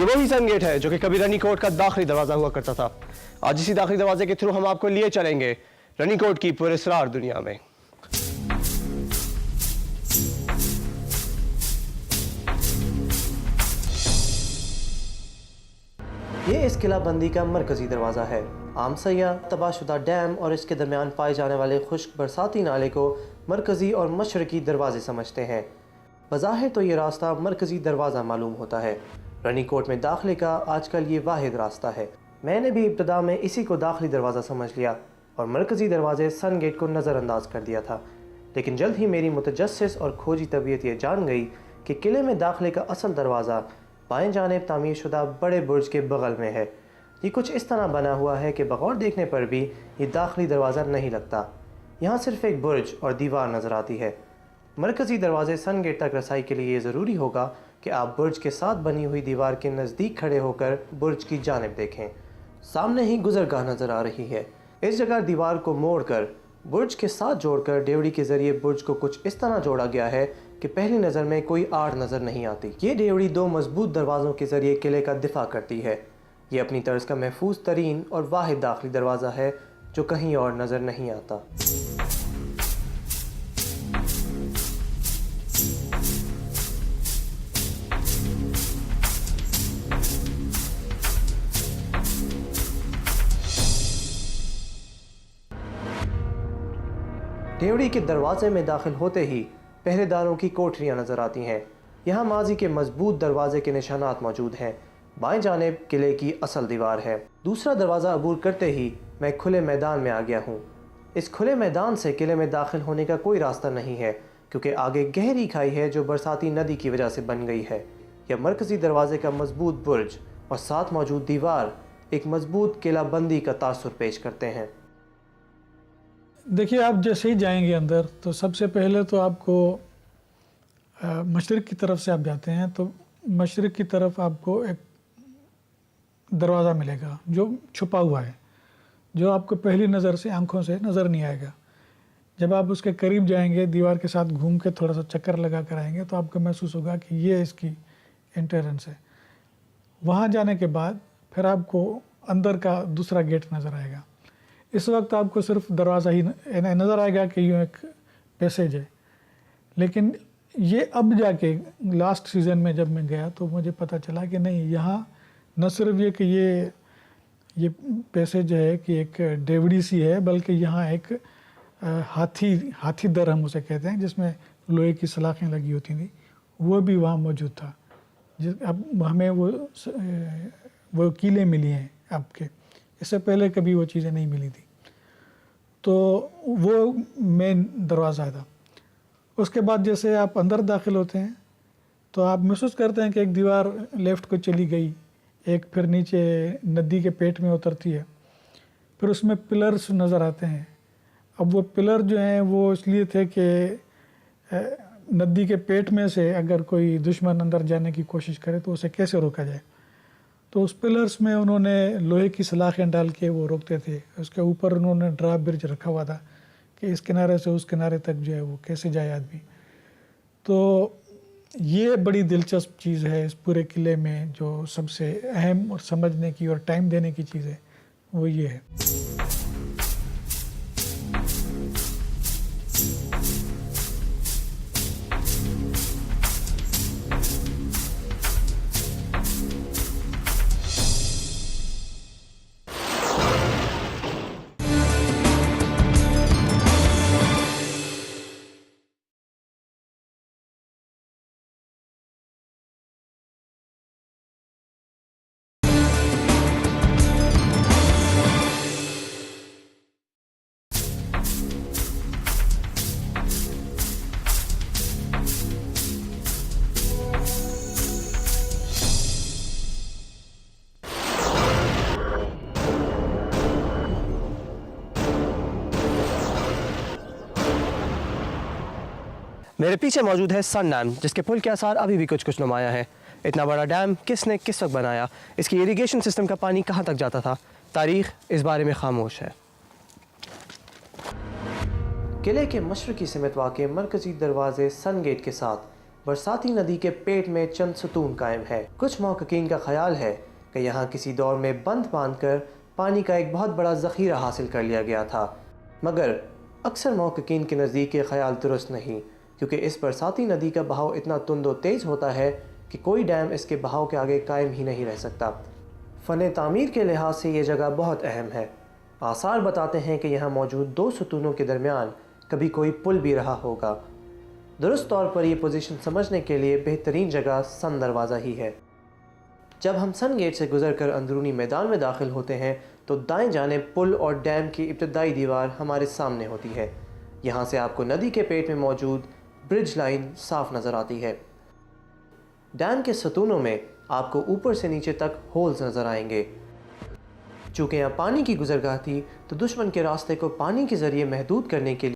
ये वही सन गेट है जो कि कभी रनीकोट का दाखिली दरवाजा हुआ करता था। आज इसी दाखिली दरवाजे के थ्रू हम आपको लिए चलेंगे रनीकोट की पुरस्रार दुनिया में। ये इस किलाबंदी का मरकजी दरवाज़ा है। आम सयाह तबाहशुदा डैम और इसके दरमियान पाए जाने वाले खुश्क बरसाती नाले को मरकजी और मशरकी दरवाजे समझते हैं। बज़ाहिर तो ये रास्ता मरकजी दरवाज़ा मालूम होता है। रनीकोट में दाखिले का आजकल ये वाहिद रास्ता है। मैंने भी इब्तदा में इसी को दाखिली दरवाज़ा समझ लिया और मरकजी दरवाजे सन गेट को नज़रअंदाज कर दिया था। लेकिन जल्द ही मेरी मुतजस्सिस और खोजी तबीयत ये जान गई कि किले में दाखिले का असल दरवाज़ा बाएं जानिब तामीर शुदा बड़े बुर्ज के बगल में है। ये कुछ इस तरह बना हुआ है कि बगौर देखने पर भी ये दाखिली दरवाज़ा नहीं लगता। यहाँ सिर्फ एक बुर्ज और दीवार नज़र आती है। मरकज़ी दरवाजे सन गेट तक रसाई के लिए ये ज़रूरी होगा कि आप बुर्ज के साथ बनी हुई दीवार के नज़दीक खड़े होकर बुर्ज की जानिब देखें। सामने ही गुज़रगाह नज़र आ रही है। इस जगह दीवार को मोड़कर बुर्ज के साथ जोड़कर डेवड़ी के ज़रिए बुर्ज को कुछ इस तरह जोड़ा गया है कि पहली नज़र में कोई आड़ नज़र नहीं आती। ये डेवड़ी दो मजबूत दरवाज़ों के ज़रिए किले का दिफा करती है। ये अपनी तर्ज का महफूज तरीन और वाहिद दाखिली दरवाज़ा है जो कहीं और नज़र नहीं आता। डेवड़ी के दरवाजे में दाखिल होते ही पहरेदारों की कोठरियाँ नज़र आती हैं। यहाँ माजी के मजबूत दरवाजे के निशानात मौजूद हैं। बाएं जानिब किले की असल दीवार है। दूसरा दरवाज़ा अबूर करते ही मैं खुले मैदान में आ गया हूँ। इस खुले मैदान से किले में दाखिल होने का कोई रास्ता नहीं है क्योंकि आगे गहरी खाई है जो बरसाती नदी की वजह से बन गई है। यह मरकज़ी दरवाजे का मजबूत बुर्ज और साथ मौजूद दीवार एक मजबूत किलाबंदी का तासुर पेश करते हैं। देखिए, आप जैसे ही जाएंगे अंदर तो सबसे पहले तो आपको मशरिक़ की तरफ से आप जाते हैं तो मशरिक़ की तरफ आपको एक दरवाज़ा मिलेगा जो छुपा हुआ है, जो आपको पहली नज़र से आंखों से नज़र नहीं आएगा। जब आप उसके करीब जाएंगे, दीवार के साथ घूम के थोड़ा सा चक्कर लगा कर आएंगे तो आपको महसूस होगा कि ये इसकी एंट्रेंस है। वहाँ जाने के बाद फिर आपको अंदर का दूसरा गेट नज़र आएगा। इस वक्त आपको सिर्फ दरवाज़ा ही नज़र आएगा कि यूँ एक पैसेज है। लेकिन ये अब जाके लास्ट सीज़न में जब मैं गया तो मुझे पता चला कि नहीं, यहाँ न सिर्फ ये कि ये पैसेज है कि एक डेवड़ी सी है, बल्कि यहाँ एक हाथी दर हम उसे कहते हैं, जिसमें लोहे की सलाखें लगी होती थी, वो भी वहाँ मौजूद था। अब हमें वो कीलें मिली हैं आपके, इससे पहले कभी वो चीज़ें नहीं मिली थी। तो वो मेन दरवाज़ा था। उसके बाद जैसे आप अंदर दाखिल होते हैं तो आप महसूस करते हैं कि एक दीवार लेफ़्ट को चली गई, एक फिर नीचे नदी के पेट में उतरती है, फिर उसमें पिलर्स नज़र आते हैं। अब वो पिलर जो हैं वो इसलिए थे कि नदी के पेट में से अगर कोई दुश्मन अंदर जाने की कोशिश करे तो उसे कैसे रोका जाए। तो उस पिलर्स में उन्होंने लोहे की सलाखें डाल के वो रोकते थे। उसके ऊपर उन्होंने ड्रा ब्रिज रखा हुआ था कि इस किनारे से उस किनारे तक जो है वो कैसे जाए आदमी। तो ये बड़ी दिलचस्प चीज़ है इस पूरे किले में। जो सबसे अहम और समझने की और टाइम देने की चीज़ है वो ये है। मेरे पीछे मौजूद है सन डैम, जिसके पुल के आसार अभी भी कुछ नुमाया है। इतना बड़ा डैम किसने किस वक्त बनाया, इसकी इरिगेशन सिस्टम का पानी कहाँ तक जाता था, तारीख इस बारे में खामोश है। किले के मशरकी समेत वाक़े मरकज़ी दरवाज़े सन गेट के साथ बरसाती नदी के पेट में चंद सुतून कायम है। कुछ महक़क़ीन का ख्याल है कि यहाँ किसी दौर में बंद बांधकर पानी का एक बहुत बड़ा ज़ख़ीरा हासिल कर लिया गया था, मगर अक्सर महक़क़ीन के नज़दीक ये ख्याल दुरुस्त नहीं, क्योंकि इस बरसाती नदी का बहाव इतना तुंद व तेज़ होता है कि कोई डैम इसके बहाव के आगे कायम ही नहीं रह सकता। फ़न तामीर के लिहाज से ये जगह बहुत अहम है। आसार बताते हैं कि यहाँ मौजूद 2 सुतूनों के दरमियान कभी कोई पुल भी रहा होगा। दुरुस्त तौर पर यह पोजीशन समझने के लिए बेहतरीन जगह सन दरवाज़ा ही है। जब हम सन गेट से गुजरकर अंदरूनी मैदान में दाखिल होते हैं तो दाएं जानिब पुल और डैम की इब्तदाई दीवार हमारे सामने होती है। यहाँ से आपको नदी के पेट में मौजूद ब्रिज लाइन साफ नज़र आती है। डैम के सतूनों में आपको ऊपर से नीचे तक होल्स नज़र आएंगे। चूँकि यहाँ पानी की गुजरगाह थी तो दुश्मन के रास्ते को पानी के ज़रिए महदूद करने के लिए